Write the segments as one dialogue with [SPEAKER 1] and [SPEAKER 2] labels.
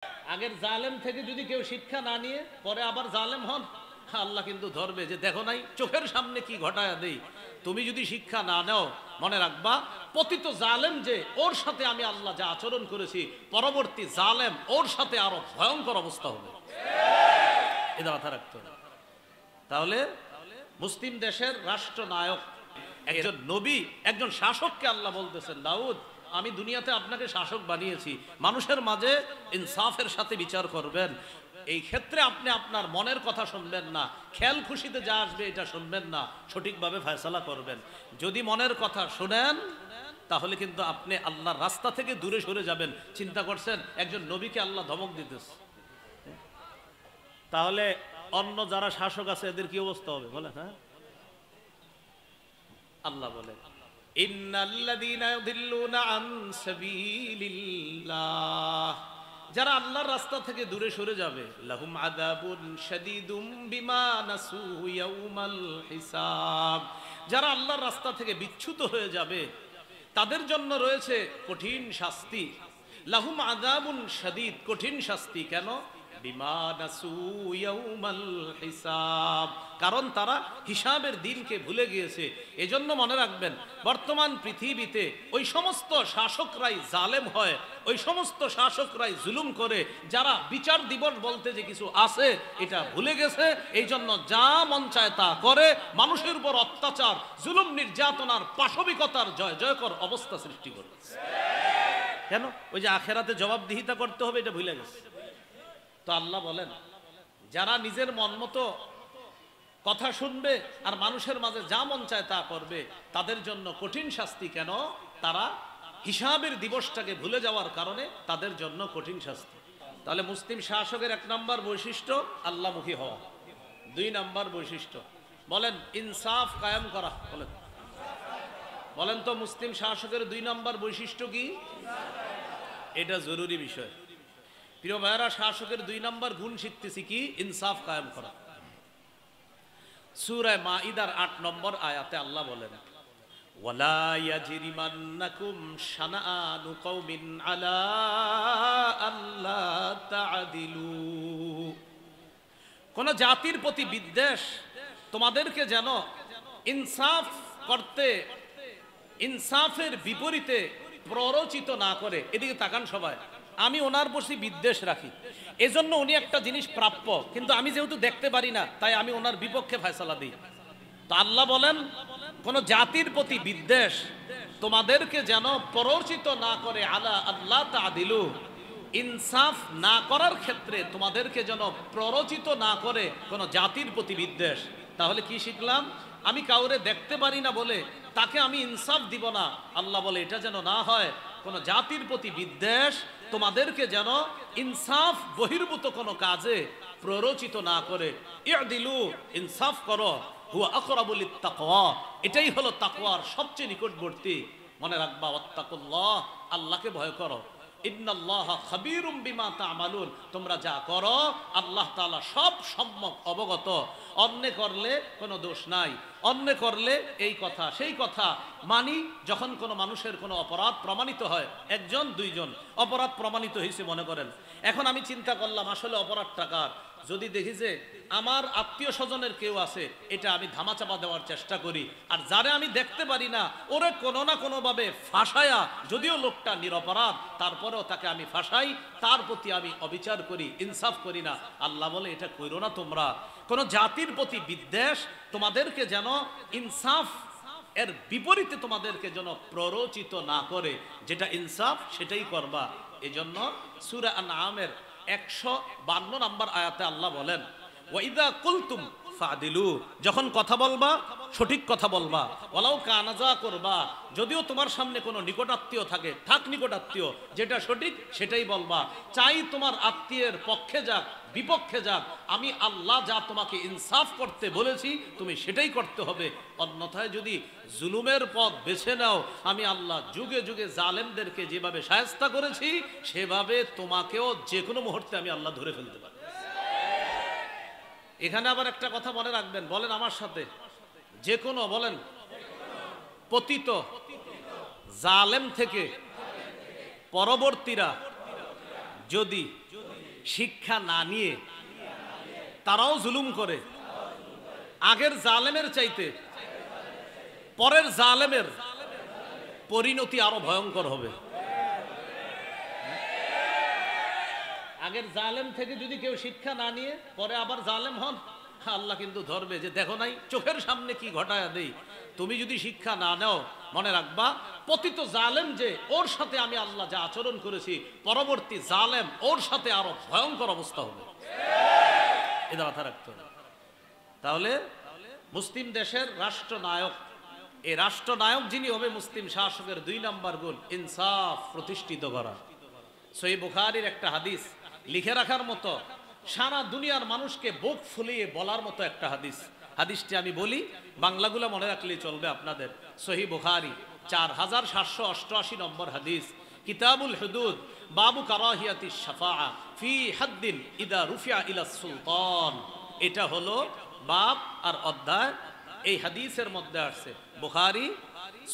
[SPEAKER 1] আগের জালেম থেকে যদি কেউ শিক্ষা না নিয়ে পরে আবার জালেম হন, আল্লাহ কিন্তু ধরবে যে দেখো নাই চোখের সামনে কি ঘটায়া দেই। তুমি যদি শিক্ষা না নাও, মনে রাখবা পতিত জালেম যে ওর সাথে আমি আল্লাহ যা আচরণ করেছি, পরবর্তী জালেম ওর সাথে আরো ভয়ঙ্কর অবস্থা হবে। এটা মাথা রাখতে হবে। তাহলে মুসলিম দেশের রাষ্ট্রনায়ক একজন নবী, একজন শাসককে আল্লাহ বলতেছেন, দাউদ আমি দুনিয়াতে আপনাকে শাসক বানিয়েছি, মানুষের মাঝে ইনসাফের সাথে বিচার করবেন। এই ক্ষেত্রে আপনি আপনার মনের কথা শুনবেন না, খেয়াল খুশিতে যা আসবে এটা শুনবেন না, সঠিকভাবে ফয়সালা করবেন। যদি মনের কথা শুনেন তাহলে কিন্তু আপনি আল্লাহর রাস্তা থেকে দূরে সরে যাবেন। চিন্তা করছেন একজন নবীকে আল্লাহ ধমক দিতেছে, তাহলে অন্য যারা শাসক আছে এদের কি অবস্থা হবে বলেন? হ্যাঁ, আল্লাহ বলে ইন্নাল্লাযীনা ইউদিল্লুনা আন সাবিলিল্লাহ, যারা আল্লাহর রাস্তা থেকে দূরে সরে যাবে, লাহুম আযাবুন শাদীদুম বিমা নাসু ইয়াউমাল হিসাব, যারা আল্লাহর রাস্তা থেকে বিচ্যুত হয়ে যাবে তাদের জন্য রয়েছে কঠিন শাস্তি। লাহুম আযাবুন শাদীদ, কঠিন শাস্তি কেন? বিমা নাসু ইয়াউমাল হিসাব, কারণ তারা হিসাবের দিনকে ভুলে গিয়েছে। এজন্য মনে রাখবেন বর্তমান পৃথিবীতে ওই সমস্ত শাসকরাই জালেম হয়, ওই সমস্ত শাসকরাই জুলুম করে, যারা বিচার দিবস বলতে যে কিছু আছে এটা ভুলে গেছে। এই জন্য যা মন চায় তা করে, মানুষের উপর অত্যাচার, জুলুম, নির্যাতনার, পাশবিকতার জয় জয়কর অবস্থা সৃষ্টি করে। কেন? ওই যে আখেরাতে জবাবদিহিতা করতে হবে এটা ভুলে গেছে। তো আল্লাহ বলেন যারা নিজের মন মতো কথা শুনবে আর মানুষের মাঝে যা মন চায় তা করবে, তাদের জন্য কঠিন শাস্তি। কেন? তারা হিসাবের দিবসটাকে ভুলে যাওয়ার কারণে তাদের জন্য কঠিন শাস্তি। তাহলে মুসলিম শাসকের 1 নম্বর বৈশিষ্ট্য আল্লাহমুখী হওয়া। 2 নম্বর বৈশিষ্ট্য বলেন ইনসাফ কায়েম করা। বলেন বলেন তো মুসলিম শাসকের 2 নম্বর বৈশিষ্ট্য কি? এটা জরুরি বিষয়। প্রিয় ভাইরা, শাসকের 2 নম্বর গুণ শিখতেছি কি? ইনসাফ কায়েম করা। সূরা মাইদার 8 নম্বর আয়াতে আল্লাহ বলেন ওয়ালা ইয়াজরিমান্নাকুম শানাআনু কওমিন আলা আল্লা তা'দিলু, কোন জাতির প্রতি বিদ্বেষ তোমাদেরকে যেন ইনসাফ করতে, ইনসাফের বিপরীতে প্ররোচিত না করে। এদিকে তাকান সবাই, আমি ওনার প্রতি বিদ্বেষ রাখি, এজন্য উনি একটা জিনিস প্রাপ্য, কিন্তু আমি যেহেতু দেখতে পারি না তাই আমি ওনার বিপক্ষে ফয়সালা দিই। তো আল্লাহ বলেন কোন জাতির প্রতি বিদ্বেষ তোমাদেরকে যেন প্ররোচিত না করে আলা আল্লাহ তা'দিলু, ইনসাফ না করার ক্ষেত্রে তোমাদেরকে যেন প্ররোচিত না করে কোন জাতির প্রতি বিদ্বেষ। তাহলে কি শিখলাম? আমি কাউরে দেখতে পারি না বলে তাকে আমি ইনসাফ দিব না। আল্লাহ বলে এটা যেন না হয়। কোন জাতির প্রতি বিদ্বেষ তোমাদেরকে যেন ইনসাফ বহির্ভূত কোনো কাজে প্ররোচিত না করে। ইদিলু, ইনসাফ করো, হুয়া আকরাবু লিত্তাকওয়া, এটাই হলো তাকওয়ার সবচেয়ে নিকটবর্তী। মনে রাখবা ওয়াত্তাকুল্লাহ, আল্লাহকে ভয় করো। ইন্নাল্লাহা খাবীরুম বিমা তা'মালুন, তোমরা যা করো আল্লাহ তাআলা সব সম্যক অবগত। অন্যায় করলে কোনো দোষ নাই, অন্যায় করলে এই কথা সেই কথা মানি। যখন কোনো মানুষের কোনো অপরাধ প্রমাণিত হয়, 1 জন 2 জন অপরাধ প্রমাণিত হয়েছে মনে করেন, এখন আমি চিন্তা করলাম আসলে অপরাধটা কার। যদি দেখি যে আমার আত্মীয় স্বজনের কেউ আছে, এটা আমি ধামাচাপা দেওয়ার চেষ্টা করি। আর যারে আমি দেখতে পারি না ওরে কোনো না কোনোভাবে ফাঁসায়া, যদিও লোকটা নিরপরাধ তারপরেও তাকে আমি ফাঁসাই, তার প্রতি আমি অবিচার করি, ইনসাফ করি না। আল্লাহ বলে এটা কইরো না তোমরা। কোন জাতির প্রতি বিদ্বেষ তোমাদেরকে যেন ইনসাফ এর বিপরীতে তোমাদেরকে যেন প্ররোচিত না করে, যেটা ইনসাফ সেটাই করবা। এজন্য সূরা আনআমের 152 নম্বর আয়াতে আল্লাহ বলেন ওয়াইদা কুলতুম ফাদিলু, যখন কথা বলবা সঠিক কথা বলবা। ওয়ালাউ কানাজা করবা, যদিও তোমার সামনে কোনো নিকটাত্মীয় থাকে, থাক নিকটাত্মীয়, যেটা সঠিক সেটাই বলবা। চাই তোমার আত্মীয়ের পক্ষে যাক বিপক্ষে যাক, আমি আল্লাহ যা তোমাকে ইনসাফ করতে বলেছি তুমি সেটাই করতে হবে। অন্যথায় যদি জুলুমের পথ বেছে নাও, আমি আল্লাহ যুগে যুগে জালেমদেরকে যেভাবে শায়েস্তা করেছি সেভাবে তোমাকেও যে কোনো মুহূর্তে আমি আল্লাহ ধরে ফেলতে পারি। এখানে আবার একটা কথা মনে রাখবেন, বলেন আমার সাথে, যে কোনো বলেন পতিত জালেম থেকে পরবর্তীরা যদি শিক্ষা না নিয়ে তারাও জুলুম করে, আগের জালেমের চাইতে পরের জালেমের পরিণতি আরো ভয়ঙ্কর হবে। আগের জালেম থেকে যদি কেউ শিক্ষা না নিয়ে পরে আবার জালেম হন, আল্লাহ কিন্তু ধরবে যে দেখো নাই চোখের সামনে কি ঘটায়া দেই। তুমি যদি শিক্ষা না নাও, মনে রাখবা পতিত জালেম যে ওর সাথে আমি আল্লাহ যা আচরণ করেছি, পরবর্তী জালেম ওর সাথে আরো ভয়ঙ্কর অবস্থা হবে। এটা মাথা রাখতে হবে। তাহলে মুসলিম দেশের রাষ্ট্রনায়ক, এই রাষ্ট্রনায়ক যিনি হবে, মুসলিম শাসকের 2 নম্বর গুণ ইনসাফ প্রতিষ্ঠিত করা। সহিহ বুখারীর একটা হাদিস লিখে রাখার মতো, সারা দুনিয়ার মানুষকে বুক ফুলিয়ে বলার মতো একটা হাদিস। হাদিসটি আমি বলি, বাংলাগুলো মনে রাখলেই চলবে আপনাদের। সহিহ বুখারী 4788 নম্বর হাদিস, কিতাবুল হুদুদ, বাবু কারাহিয়াতিশ শাফাআ ফি হাদ্দিন ইদা রুফিয়া ইলা সুলতান। এটা হলো বাব আর অধ্যায়। এই হাদিসের মধ্যে আসছে বুখারী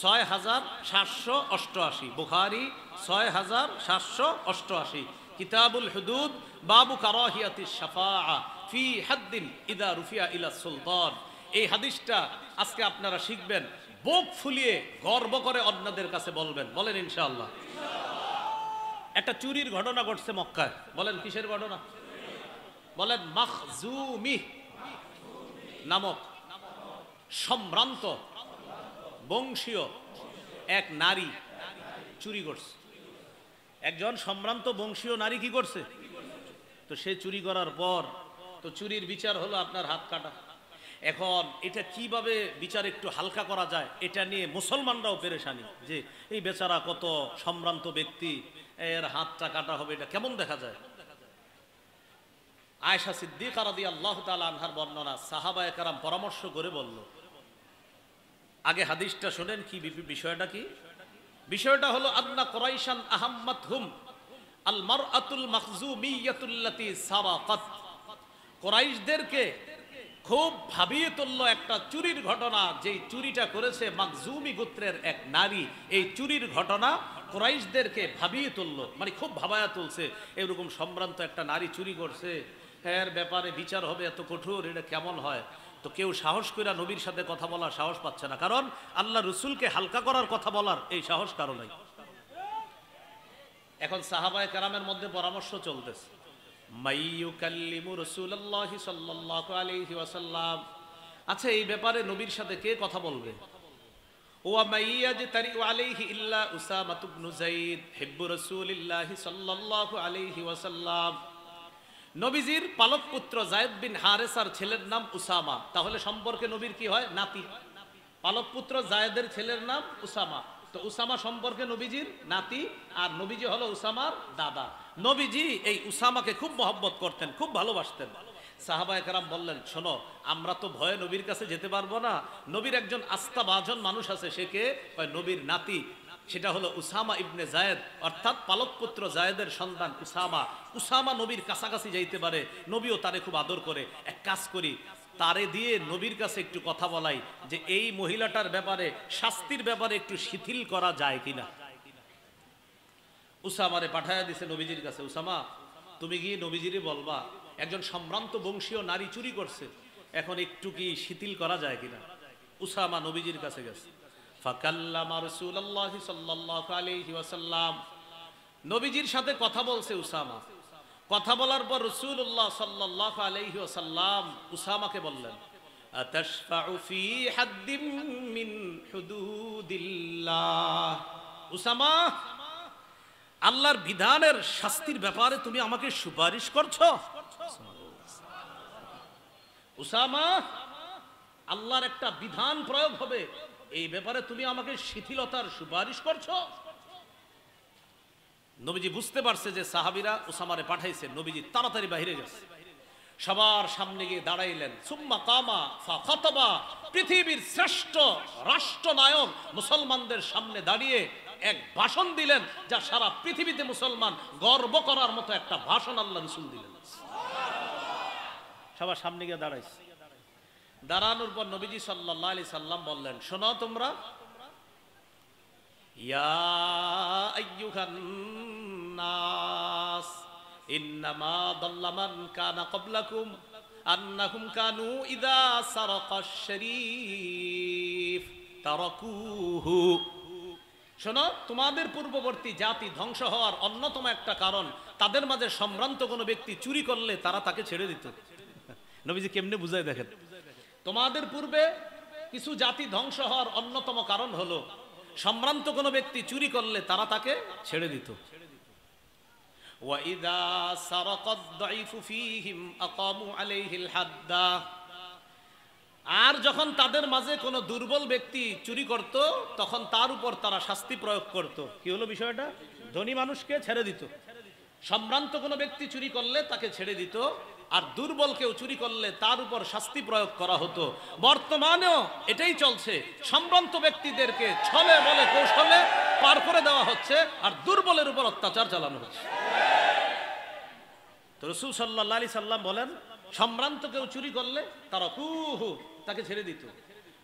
[SPEAKER 1] 6788, বুখারী 6788, কিতাবুল হুদুদ, বাবু কারাহিয়াতিশ শাফাআ ফি হাদ্দিন ইদা রুফিয়া ইলা সুলতান। এই হাদিসটা আজকে আপনারা শিখবেন, বুক ফুলিয়ে গর্ব করে অন্যদের কাছে বলবেন। বলেন ইনশাআল্লাহ। একটা চুরির ঘটনা ঘটছে মক্কায়। বলেন কিসের ঘটনা? বলেন মাখজুমি নামক সম্ভ্রান্ত বংশীয় এক নারী চুরি করছে। একজন সম্ভ্রান্ত বংশীয় নারী কি করছে? তো সে চুরি করার পর তো চুরির বিচার হলো আপনার হাত কাটা। এখন এটা কিভাবে বিচার একটু হালকা করা যায়, এটা নিয়ে মুসলমানরাও পেরেশানি, যে এই বেচারা কত সম্ভ্রান্ত ব্যক্তি, এর হাতটা কাটা হবে, এটা কেমন দেখা যায়। আয়েশা সিদ্দিকা রাদিয়াল্লাহু তাআলা আনহার বর্ণনা, সাহাবায়ে কেরাম পরামর্শ করে বলল, আগে হাদিসটা শুনেন কি বিষয়টা কি। বিষয়টা হলো আন্না কুরাইশান আহাম্মাতহুম আল মারআতুল মাখজুমিয়াতুল্লাতী সারাকাত। কুরাইশদেরকে খুব ভাবিয়ে তুলল একটা চুরির ঘটনা, যেই চুরিটা করেছে মাখজুমি গোত্রের এক নারী। এই চুরির ঘটনা কুরাইশদেরকে ভাবিয়ে তুলল, মানে খুব ভাবায়া তুলছে। এরকম সম্ভ্রান্ত একটা নারী চুরি করছে, এর ব্যাপারে বিচার হবে এত কঠোর, এটা কেমন হয়। তো কেউ সাহস করে নবীর সাথে কথা বলার সাহস পাচ্ছে না, কারণ আল্লাহ রসুলকে হালকা করার কথা বলার এই সাহস কারো নাই। এখন সাহাবায়ে কেরামের মধ্যে পরামর্শ চলতেছে, মাইয়ুকাল্লিমু রাসূলুল্লাহি সাল্লাল্লাহু আলাইহি ওয়াসাল্লাম, আচ্ছা এই ব্যাপারে নবীর সাথে কে কথা বলবে? ওয়া মাইয়াজতারি আলাইহি ইল্লা উসামা ইবনে যায়েদ হিব্বু রাসূলিল্লাহি সাল্লাল্লাহু আলাইহি ওয়াসাল্লাম। নবীজির পালক পুত্র যায়েদ বিন হারেসার ছেলের নাম উসামা, তাহলে সম্পর্কে নবীর কি হয়? নাতি। পালক পুত্র যায়েদের ছেলের নাম উসামা, তো উসামা সম্পর্কে নবীজির নাতি, আর নবীজি হলো উসামার দাদা। নবীজি এই উসামাকে খুব মহব্বত করতেন, খুব ভালোবাসতেন। সাহাবায়ে কেরাম বললেন, শোনো আমরা তো ভয়ে নবীর কাছে যেতে পারবো না, নবীর একজন আস্থাভাজন মানুষ আছে, সে কে? নবীর নাতি, সেটা হলো উসামা ইবনে যায়েদ, অর্থাৎ পালক পুত্র যায়েদের সন্তান উসামা। উসামা নবীর কাছাকাছি যাইতে পারে, নবীও তারে খুব আদর করে। এক কাজ করি, তারে দিয়ে নবীর কাছে একটু কথা বলাই যে এই মহিলাটার ব্যাপারে, শাস্তির ব্যাপারে একটু শিথিল করা যায় কিনা। উসামারে পাঠায়া দিছে নবীজির কাছে, উসামা তুমি গিয়ে নবীজিরে বলবা একজন সম্ভ্রান্ত বংশীয় নারী চুরি করছে, এখন একটু কি শিথিল করা যায় কিনা। উসামা নবীজির কাছে গেছে, ফাকাল্লামা রাসূলুল্লাহি সাল্লাল্লাহু আলাইহি ওয়াসাল্লাম, নবীজির সাথে কথা বলছে উসামা। কথা বলার পর রাসূলুল্লাহ সাল্লাল্লাহু আলাইহি ওয়াসাল্লাম উসামাকে বললেন, আতাশফাউ ফি হাদ্দিম মিন হুদুদিল্লাহ। উসামা, আল্লাহর বিধানের শাস্তির ব্যাপারে তুমি আমাকে সুপারিশ করছো? উসামা, আল্লাহর একটা বিধান প্রয়োগ হবে, এই ব্যাপারে তুমি আমাকে শিথিলতার সুপারিশ করছো? নবীজি বুঝতে পারছে যে সাহাবীরা উসামারে পাঠাইছে, নবীজি তাড়াতাড়ি বাইরে গেছে, সবার সামনে গিয়ে দাঁড়াইলেন। সুম্মা কামা ফাখাতাবা, পৃথিবীর শ্রেষ্ঠ রাষ্ট্রনায়ক মুসলমানদের সামনে দাঁড়িয়ে এক ভাষণ দিলেন, যা সারা পৃথিবীতে মুসলমান গর্ব করার মতো একটা ভাষণ আল্লাহ রাসূল দিলেন। সবার সামনে গিয়ে দাঁড়াইছে, দাঁড়ানোর পর নবীজি সাল্লাল্লাহু আলাইহি সাল্লাম বললেন, শোনো তোমরা, ইয়া আইয়ুহান নাস, ইন্নামা দাল্লা মান কানা ক্বাবলাকুম আন্নাহুম কানু ইযা সারাকাশ শরীফ তারাকুহু। শোনো, তোমাদের পূর্ববর্তী জাতি ধ্বংস হওয়ার অন্যতম একটা কারণ, তাদের মাঝে সম্ভ্রান্ত কোনো ব্যক্তি চুরি করলে তারা তাকে ছেড়ে দিত। নবীজি কেমনে বুঝায় দেখেন, তোমাদের পূর্বে কিছু জাতি ধ্বংস হওয়ার অন্যতম কারণ হলো সম্ভ্রান্ত কোনো ব্যক্তি চুরি করলে তারা তাকে ছেড়ে দিত। ওয়াইদা সারাকাদ দাইফু ফীহিম আকামু আলাইহিল হাদ্দা। আর যখন তাদের মাঝে কোনো দুর্বল ব্যক্তি চুরি করত তখন তার উপর তারা শাস্তি প্রয়োগ করত। কি হলো বিষয়টা? ধনী মানুষকে ছেড়ে দিত, সম্ভ্রান্ত কোনো ব্যক্তি চুরি করলে তাকে ছেড়ে দিত, আর দুর্বল কেউ চুরি করলে তার উপর শাস্তি প্রয়োগ করা হতো। বর্তমানেও এটাই চলছে, সম্ভ্রান্ত ব্যক্তিদেরকে ছলে বলে কৌশলে পার করে দেওয়া হচ্ছে, আর দুর্বলের উপর অত্যাচার চালানো হচ্ছে। তো রাসূল সাল্লাল্লাহু আলাইহি সাল্লাম বলেন, সম্ভ্রান্ত কেউ চুরি করলে তারা কুহু, তাকে ছেড়ে দিত।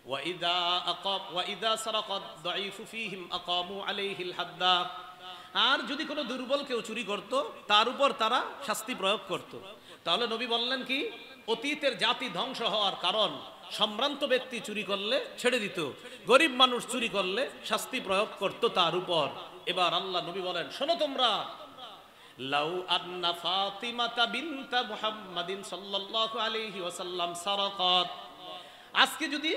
[SPEAKER 1] ওয়াইদা সারাকাদ দাইফু ফীহিম আকামু আলাইহিল হাদ্দা। আর যদি কোনো দুর্বল কেউ চুরি করত তার উপর তারা শাস্তি প্রয়োগ করত। তাহলে নবী বললেন কি, অতীতের জাতি ধ্বংস হওয়ার কারণ সম্ভ্রান্ত ব্যক্তি চুরি করলে ছেড়ে দিত, গরিব মানুষ চুরি করলে শাস্তি প্রয়োগ করত তার উপর। এবার আল্লাহ নবী বলেন, শোনো তোমরা, লাউ আন্না ফাতিমাতা বিনতা মুহাম্মাদিন সাল্লাল্লাহু আলাইহি ওয়াসাল্লাম সারাকাত। আজকে যদি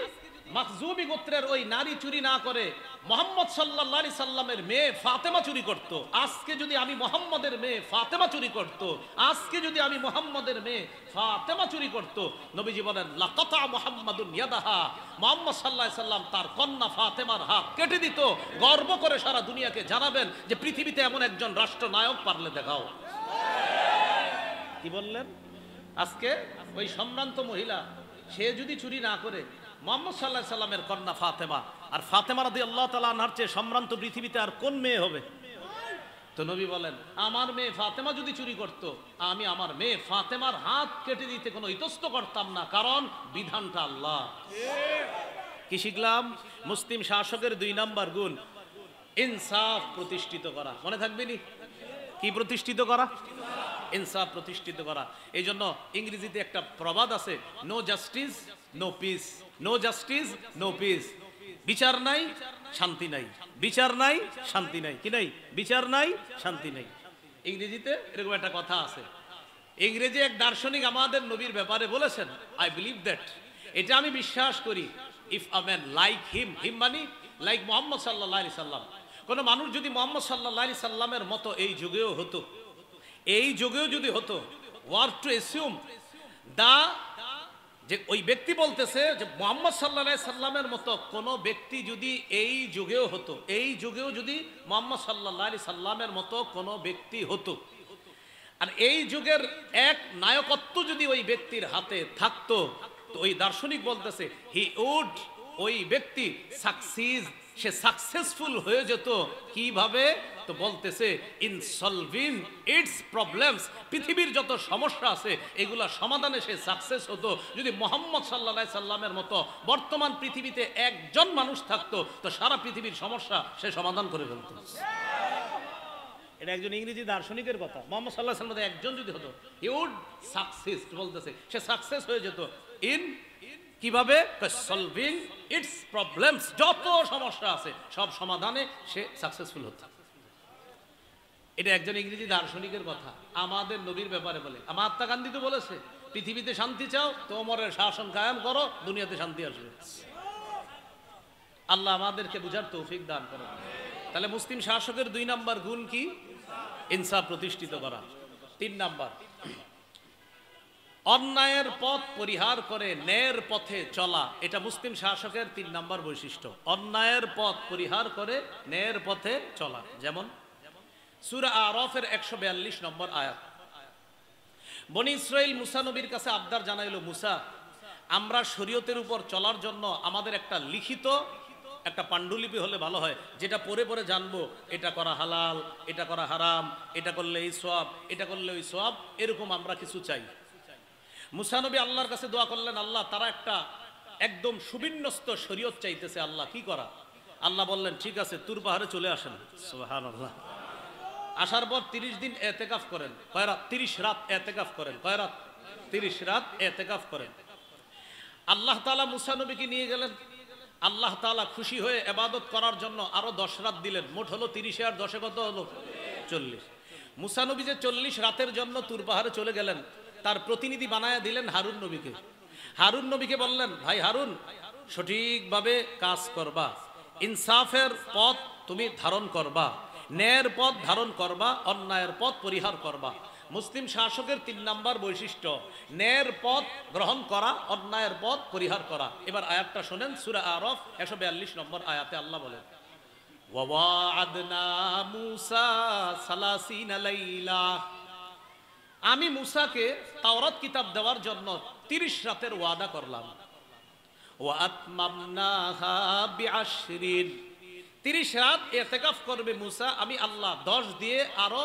[SPEAKER 1] মাখজুমি গোত্রের ওই নারী চুরি না করে মুহাম্মদ সাল্লাল্লাহু আলাইহি সাল্লামের মেয়ে ফাতেমা চুরি করত, আজকে যদি আমি মুহাম্মদের মেয়ে ফাতেমা চুরি করত, আজকে যদি আমি মুহাম্মদের মেয়ে ফাতেমা চুরি করত, নবীজি বলেন লাকাতা মুহাম্মাদুন ইয়াদাহা, মুহাম্মদ সাল্লাল্লাহু আলাইহি সাল্লাম তার কন্যা ফাতেমার হাত কেটে দিত। গর্ব করে সারা দুনিয়াকে জানাবেন যে পৃথিবীতে এমন একজন রাষ্ট্রনায়ক পারলে দেখাও। কি বললেন? আজকে ওই সম্ভ্রান্ত মহিলা সে যদি চুরি না করে, মুহাম্মদ সাল্লাল্লাহু আলাইহি সাল্লামের কন্যা ফাতেমা, আর ফাতেমা রাদিয়াল্লাহু তাআলা আনহার চেয়ে সম্ভ্রান্ত পৃথিবীতে আর কোন মেয়ে হবে? তো নবী বলেন, আমার মেয়ে ফাতেমা যদি চুরি করত, আমি আমার মেয়ে ফাতেমার হাত কেটে দিতে কোনো ইতস্ত করতাম না, কারণ বিধানটা আল্লাহ। কি শিখলাম? মুসলিম শাসকের 2 নাম্বার গুণ ইনসাফ প্রতিষ্ঠিত করা। মনে থাকবে নি? কি প্রতিষ্ঠিত করা? ইনসাফ প্রতিষ্ঠিত করা। এই জন্য ইংরেজিতে একটা প্রবাদ আছে, no justice no peace, no justice no peace. বিচার নাই শান্তি নাই, বিচার নাই শান্তি নাই। কি নাই? বিচার নাই শান্তি নাই। ইংরেজিতে এরকম একটা কথা আছে। ইংরেজি এক দার্শনিক আমাদের নবীর ব্যাপারে বলেছেন, আই বিলিভ দ্যাট, এটা আমি বিশ্বাস করি, if a man like him, him মানে লাইক মুহাম্মদ সাল্লাল্লাহু আলাইহি সাল্লাম, কোন মানুষ যদি মুহাম্মদ সাল্লাল্লাহু আলাইহি সাল্লামের মতো এই যুগেও হতো, এই যুগেও যদি হতো, ওয়ার টু অ্যাসিউম দা, যে ওই ব্যক্তি বলতেছে যে মুহাম্মদ সাল্লাল্লাহু আলাইহি সাল্লামের মতো কোন ব্যক্তি যদি এই যুগেও হতো, এই যুগেও যদি মুহাম্মদ সাল্লাল্লাহু আলাইহি সাল্লামের মতো কোন ব্যক্তি হতো, আর এই যুগের এক নায়কত্ব যদি ওই ব্যক্তির হাতে থাকতো, তো ওই দার্শনিক বলতেছে হি উড, ওই ব্যক্তি সাকসিস, সে সাকসেসফুল হয়ে যেত। কিভাবে? তো বলতেছে ইন সলভিং ইটস প্রবলেমস, পৃথিবীর যত সমস্যা আছে এগুলা সমাধানে সে সাকসেস হতো। যদি মুহাম্মদ সাল্লাল্লাহু আলাইহি সাল্লামের মতো বর্তমান পৃথিবীতে একজন মানুষ থাকতো, তো সারা পৃথিবীর সমস্যা সে সমাধান করে ফেলতো। এটা একজন ইংরেজি দার্শনিকের কথা। মুহাম্মদ সাল্লাল্লাহু আলাইহি সাল্লামের একজন যদি হতো, হি উড সাকসেস, বলতেছে সে সাকসেস হয়ে যেত। ইন কিভাবে? সলভিং ইটস প্রবলেমস, যত সমস্যা আছে সব সমাধানে সে সাকসেসফুল হতো। এটা একজন ইংরেজি দার্শনিকের কথা, আমাদের নবীর ব্যাপারে বলে। মহাত্মা গান্ধী তো বলেছে, পৃথিবীতে শান্তি চাও তো ওমরের শাসন কায়েম করো, দুনিয়াতে শান্তি আসবে। আল্লাহ আমাদেরকে বুঝার তৌফিক দান করেন। তাহলে মুসলিম শাসকের 2 নাম্বার গুণ কি? ইনসাফ প্রতিষ্ঠিত করা। 3 নাম্বার, অন্যায়ের পথ পরিহার করে ন্যায়ের পথে চলা। এটা মুসলিম শাসকের 3 নাম্বার বৈশিষ্ট্য, অন্যায়ের পথ পরিহার করে ন্যায়ের পথে চলা। যেমন সূরা আরাফের 142 নম্বর আয়াত, বনি ইসরাইল মুসা নবীর কাছে আবদার জানাইল, মুসা, আমরা শরীয়তের উপর চলার জন্য আমাদের একটা লিখিত একটা পাণ্ডুলিপি হলে ভালো হয়, যেটা পড়ে পড়ে জানবো এটা করা হালাল, এটা করা হারাম, এটা করলে এই সওয়াব, এটা করলে ওই সওয়াব, এরকম আমরা কিছু চাই। মুসা নবী আল্লাহর কাছে দোয়া করলেন, আল্লাহ তারা একটা একদম সুবিন্যস্ত শরীয়ত চাইতেছে, আল্লাহ কি করা? আল্লাহ বললেন, ঠিক আছে, তুর পাহাড়ে চলে আসেন। সুবহানাল্লাহ। আসার পর 30 দিন এতেকাফ করেন। কয় রাত? 30 রাত এতেকাফ করেন। কয় রাত? 30 রাত এতেকাফ করেন। আল্লাহ তাআলা মুসা নবীকে নিয়ে গেলেন। আল্লাহ তাআলা খুশি হয়ে ইবাদত করার জন্য আরো 10 রাত দিলেন। মোট হলো 30 আর 10 কত হলো? 40। মুসা নবী যে 40 রাতের জন্য তুর পাহাড়ে চলে গেলেন, তার প্রতিনিধি বানায়া দিলেন হারুন নবীকে। হারুন নবীকে বললেন, ভাই হারুন, সঠিকভাবে কাজ করবা, ইনসাফের পথ তুমি ধারণ করবা, ন্যায়ের পথ ধারণ করবা, অন্যায়ের পথ পরিহার করবা। মুসলিম শাসকের 3 নাম্বার বৈশিষ্ট্য ন্যায়ের পথ গ্রহণ করা, অন্যায়ের পথ পরিহার করা। এবার আয়াতটা শুনেন, সূরা আরাফ 142 নম্বর আয়াতে আল্লাহ বলেন, ওয়া'আদনা মূসা 30 লাইলা। আমি মূসাকে তাওরাত কিতাব দেওয়ার জন্য 30 রাতের ওয়াদা করলাম। ওয়া আতমামনাহা বিআশরিন, 30 রাত ইতিকাফ করবে মূসা, আমি আল্লাহ 10 দিয়ে আরো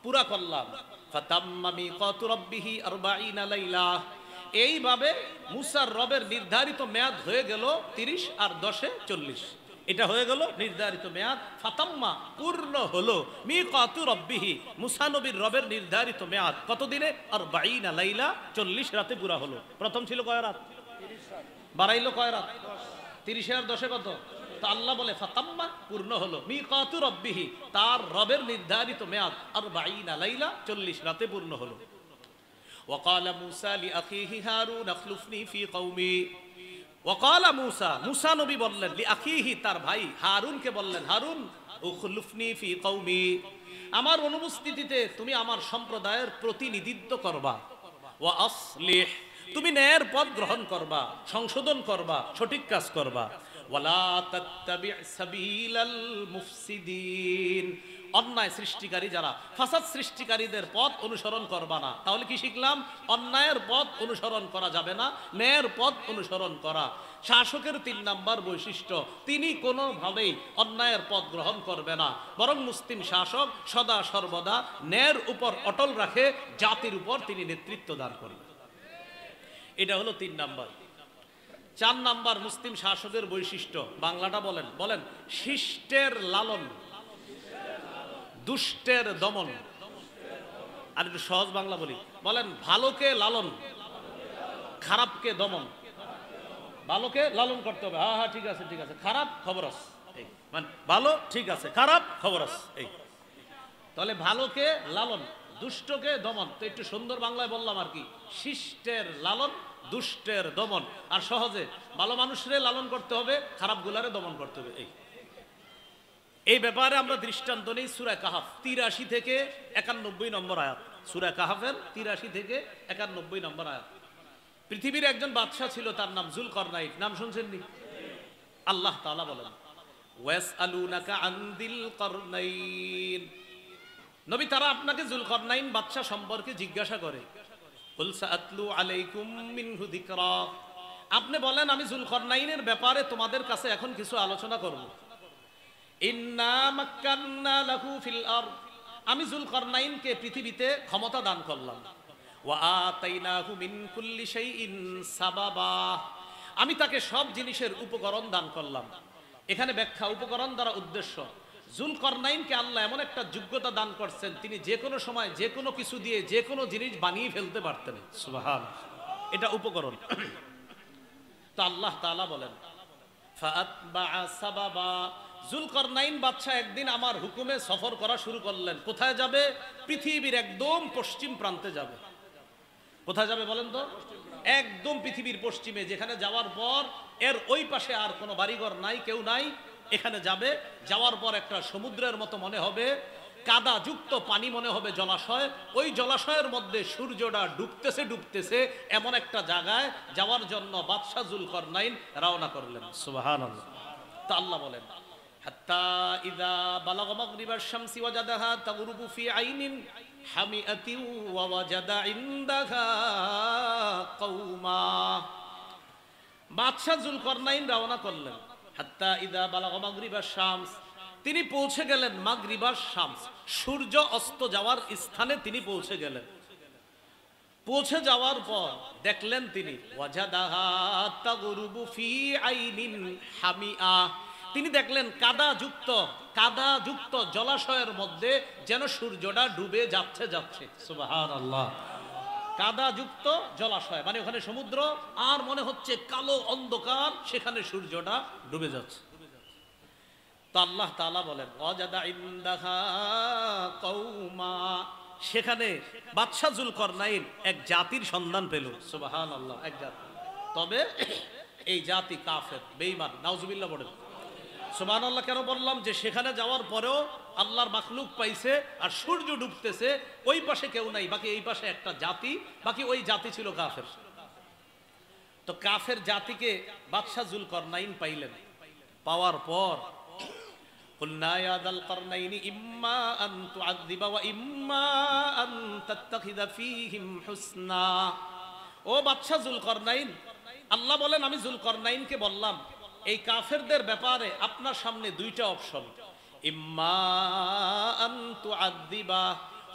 [SPEAKER 1] পুরা করলাম। ফাতাম্মা মিকাতু রাব্বিহি 40 লাইলা। এইভাবে মূসার রবের নির্ধারিত মেয়াদ হয়ে গেল 30 আর 10 এ 40। এটা হয়ে গেল নির্ধারিত মেয়াদ। ফাতাম্মা পূর্ণ হলো মিকাতু রাব্বিহি, মূসা নবীর রবের নির্ধারিত মেয়াদ কত দিনে? 40 লাইলা, 40 রাতে পুরা হলো। প্রথম ছিল কয় রাত? 30 রাত। বাড়াইলো কয় রাত? 30 আর 10 কত? তো আল্লাহ বলে ফাতাম্মা পূর্ণ হলো মিকাতু রাব্বিহি, তার রবের নির্ধারিত মেয়াদ 40 লাইলা, 40 রাতে পূর্ণ হলো। ওয়াকালা মূসা লিআখিহি হারুন আখলুফনি ফি কওমি। ওয়াকালা মূসা, মূসা নবী বললেন লিআখিহি, তার ভাই হারুনকে বললেন, হারুন উখলুফনি ফি কওমি, আমার অনুপস্থিতিতে তুমি আমার সম্প্রদায়ের প্রতিনিধিত্ব করবা। ওয়া আসলিহ, তুমি ন্যায়ের পথ গ্রহণ করবা, সংশোধন করবা, সঠিক কাজ করবা। ওয়ালা তাত্তাবি' সাবিলাল মুফসিদিন, অন্যায় সৃষ্টিকারী যারা, ফাসাদ সৃষ্টিকারীদের পথ অনুসরণ করবা না। তাহলে কি শিখলাম? অন্যায়ের পথ অনুসরণ করা যাবে না, ন্যায়ের পথ অনুসরণ করা। শাসকের 3 নাম্বার বৈশিষ্ট্য, তিনি কোনোভাবেই অন্যায়ের পথ গ্রহণ করবে না, বরং মুসলিম শাসক সদা সর্বদা ন্যায়ের উপর অটল রাখে, জাতির উপর তিনি নেতৃত্ব দান করবেন। এটা হলো 3 নাম্বার। 4 নাম্বার মুসলিম শাসকের বৈশিষ্ট্য, বাংলাটা বলেন, বলেন, শিষ্টের লালন, দুষ্টের দমন। আর একটু সহজ বাংলা বলি, বলেন, ভালোকে লালন, খারাপকে দমন। ভালোকে লালন করতে হবে, হ্যাঁ হ্যাঁ ঠিক আছে ঠিক আছে, খারাপ খবর আছে, মানে ভালো ঠিক আছে, খারাপ খবর আছে, এই। তাহলে ভালোকে লালন, দুষ্টকে দমন। তো একটু সুন্দর বাংলায় বললাম আর কি, শিষ্টের লালন, দুষ্টের দমন। আর সহজে ভালো মানুষরে লালন করতে হবে, খারাপ গুলারে দমন করতে হবে। এই ব্যাপারে আমরা দৃষ্টান্ত নেই সূরা কাহাফ 83 থেকে 91 নম্বর আয়াত। সূরা কাহাফের 83 থেকে 91 নম্বর আয়াত। পৃথিবীর একজন বাদশা ছিল, তার নাম যুলকরনাইন। নাম শুনছেন নি? আল্লাহ তাআলা বলেন, ওয়াসআলুনাকা আন যিল করনাইন, নবী তারা আপনাকে যুলকরনাইন বাদশা সম্পর্কে জিজ্ঞাসা করে। কুল সাআতলু আলাইকুম মিনহু যিকরা, আপনি বলেন আমি যুলকরনাইনের ব্যাপারে তোমাদের কাছে এখন কিছু আলোচনা করব। ইন্না মাক্কান্না লাহু ফিল আরদ, আমি যুলকরনাইনকে পৃথিবীতে ক্ষমতা দান করলাম। ওয়া আতাইনাহু মিন কুল্লি শাইইন সাবাবা, আমি তাকে সব জিনিসের উপকরণ দান করলাম। এখানে ব্যাখ্যা, উপকরণ দ্বারা উদ্দেশ্য, যুলকরনাইনকে আল্লাহ এমন একটা যোগ্যতা দান করছেন, তিনি যে কোনো সময় যে কোনো কিছু দিয়ে যে কোনো জিনিস বানিয়ে ফেলতে পারতেন। সুবহানাল্লাহ, এটা উপকরণ। তো আল্লাহ তাআলা বলেন, ফাআতবাআ সাবাবা, যুলকরনাইন বাদশা একদিন আমার হুকুমে সফর করা শুরু করলেন। কোথায় যাবে? পৃথিবীর একদম পশ্চিম প্রান্তে যাবে। কোথায় যাবে বলেন তো? একদম পৃথিবীর পশ্চিমে, যেখানে যাওয়ার পর এর ওই পাশে আর কোনো বাড়িঘর নাই, কেউ নাই। এখানে যাবে, যাওয়ার পর একটা সমুদ্রের মতো মনে হবে, কাদা যুক্ত পানি মনে হবে, জলাশয়। ওই জলাশয়ের মধ্যে সূর্যটা ডুবতেছে ডুবতেছে, এমন একটা জায়গায় যাওয়ার জন্য বাদশা যুলকরনাইন রওনা করলেন। সুবহানাল্লাহ। তা আল্লাহ বলেন, হাত্তা ইযা বালাগা মাগরিবাশ শামসি ওয়াজাদাহা তাগরুবু ফি আইনিন হামিআতিন ওয়া ওয়াজাদা ইনদাহা কওমা। বাদশা যুলকরনাইন রওনা করলেন। হাত্তা ইযা বালাগা মাগরিবাশ শামস, তিনি পৌঁছে গেলেন মাগরিবাশ শামস, সূর্য অস্ত যাওয়ার স্থানে তিনি পৌঁছে গেলেন। পৌঁছে যাওয়ার পর দেখলেন তিনি ওয়াজাদাহা তাগরুবু ফি আইনিন হামিআ, তিনি দেখলেন কাদাযুক্ত জলাশয়ের মধ্যে যেন সূর্যটা ডুবে যাচ্ছে সুবহানাল্লাহ। কাদাযুক্ত জলাশয় মানে ওখানে সমুদ্র, আর মনে হচ্ছে কালো অন্ধকার, সেখানে সূর্যটা ডুবে যাচ্ছে। তো আল্লাহ তাআলা বলেন ওয়াজাদা ইনদাহা কওমা, সেখানে বাদশা যুলকরনাইন এক জাতির সন্ধান পেল। সুবহানাল্লাহ, এক জাতি, তবে এই জাতি কাফের, বেঈমান, নাউজুবিল্লাহ বলেন। সুবহানাল্লাহ কেন বললাম? যে সেখানে যাওয়ার পরেও আল্লাহর মাখলুক পাইছে, আর সূর্য ডুবতেছে, ওই পাশে কেউ নাই, বাকি এই পাশে একটা জাতি, বাকি ওই জাতি ছিল কাফের। তো কাফের জাতিকে বাদশা যুলকরনাইন পাইলেন, পাওয়ার পর কুলনা ইয়া যাল করনাইনি ইম্মা আন তুআযযিবা ওয়া ইম্মা আন তাত্তাখিযা ফীহিম হুসনা। ও বাদশা যুলকরনাইন, আল্লাহ বলেন আমি যুলকরনাইনকে বললাম এই কাফেরদের ব্যাপারে আপনার সামনে দুইটা অপশন, ইম্মা আন তুআযযিবা,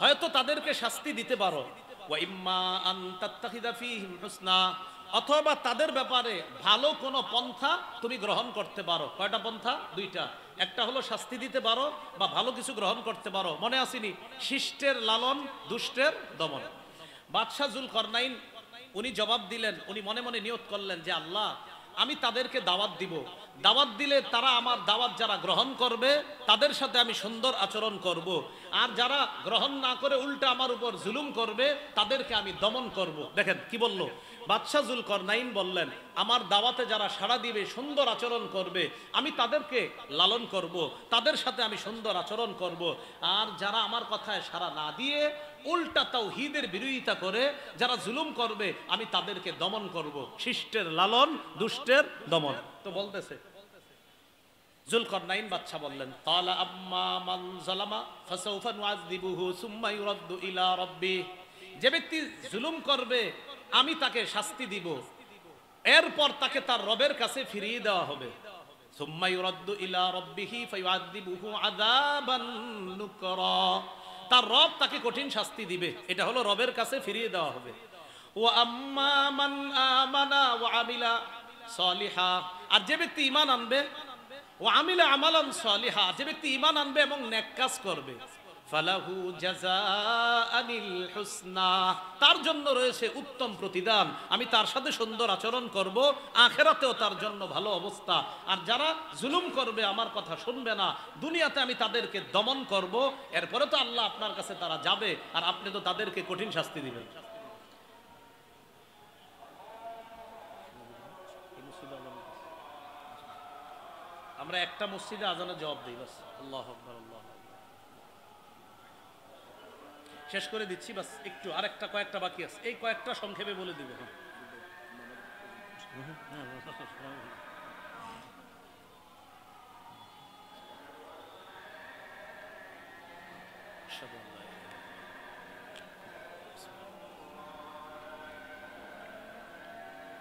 [SPEAKER 1] হয়তো তাদেরকে শাস্তি দিতে পারো, ওয়া ইম্মা আন তাত্তাখিযা ফীহিম হুসনা, অথবা তাদের ব্যাপারে ভালো কোনো পন্থা তুমি গ্রহণ করতে পারো। কয়টা পন্থা? দুইটা। একটা হলো শাস্তি দিতে পারো বা ভালো কিছু গ্রহণ করতে পারো। মনে আসেনি? শিষ্টের লালন, দুষ্টের দমন। বাদশা যুলকরনাইন উনি জবাব দিলেন, উনি মনে মনে নিয়ত করলেন যে আল্লাহ আমি তাদেরকে দাওয়াত দিব, দাওয়াত দিলে তারা আমার দাওয়াত যারা গ্রহণ করবে তাদের সাথে আমি সুন্দর আচরণ করব, আর যারা গ্রহণ না করে উল্টা আমার উপর জুলুম করবে তাদেরকে আমি দমন করব। দেখেন কি বলল বাদশা যুলকরনাইন, বললেন আমার দাওয়াতে যারা সাড়া দিবে, সুন্দর আচরণ করবে, আমি তাদেরকে লালন করব, তাদের সাথে আমি সুন্দর আচরণ করব, আর যারা আমার কথায় সাড়া না দিয়ে উল্টা তাওহীদের বিরোধিতা করে যারা জুলুম করবে আমি তাদেরকে দমন করব। শিষ্টের লালন, দুষ্টের দমন। তো বলতেছে যুলকরনাইন বাদশা বললেন ক্বালা আম্মা মান যালামা ফাসাউফা নুআযযিবুহু সুম্মা ইউরাদ্দু ইলা রাব্বিহি, যে ব্যক্তি জুলুম করবে আমি তাকে শাস্তি দিব, এরপর তাকে তার রবের কাছে ফিরিয়ে দেওয়া হবে। সুম্মা ইউরাদ্দু ইলা রাব্বিহি ফায়ুআযযিবুহু আযাবান নুকরা, তার রব তাকে কঠিন শাস্তি দিবে, এটা হলো রবের কাছে ফিরিয়ে দেওয়া হবে। ওয়া আম্মা মান আমানা ওয়া আমিলা সালিহা, আর যে ব্যক্তি ঈমান আনবে, ওয়া আমিলা আমালান সালিহা, যে ব্যক্তি ঈমান আনবে এবং নেক কাজ করবে, ফালাহু জাযাআনিল হুসনা, তার জন্য রয়েছে উত্তম প্রতিদান, আমি তার সাথে সুন্দর আচরণ করব, আখিরাতেও তার জন্য ভালো অবস্থা। আর যারা জুলুম করবে, আমার কথা শুনবে না, দুনিয়াতে আমি তাদেরকে দমন করব, এরপরে তো আল্লাহ আপনার কাছে তারা যাবে, আর আপনি তো তাদেরকে কঠিন শাস্তি দিবেন। আমরা একটা মসজিদে আজানের জবাব দিই বাস। আল্লাহু আকবার, আল্লাহু আকবার। শেষ করে দিচ্ছি বাস, একটু আরেকটা কয়েকটা বাকি আছে, এই কয়েকটা সংক্ষেপে বলে দিব।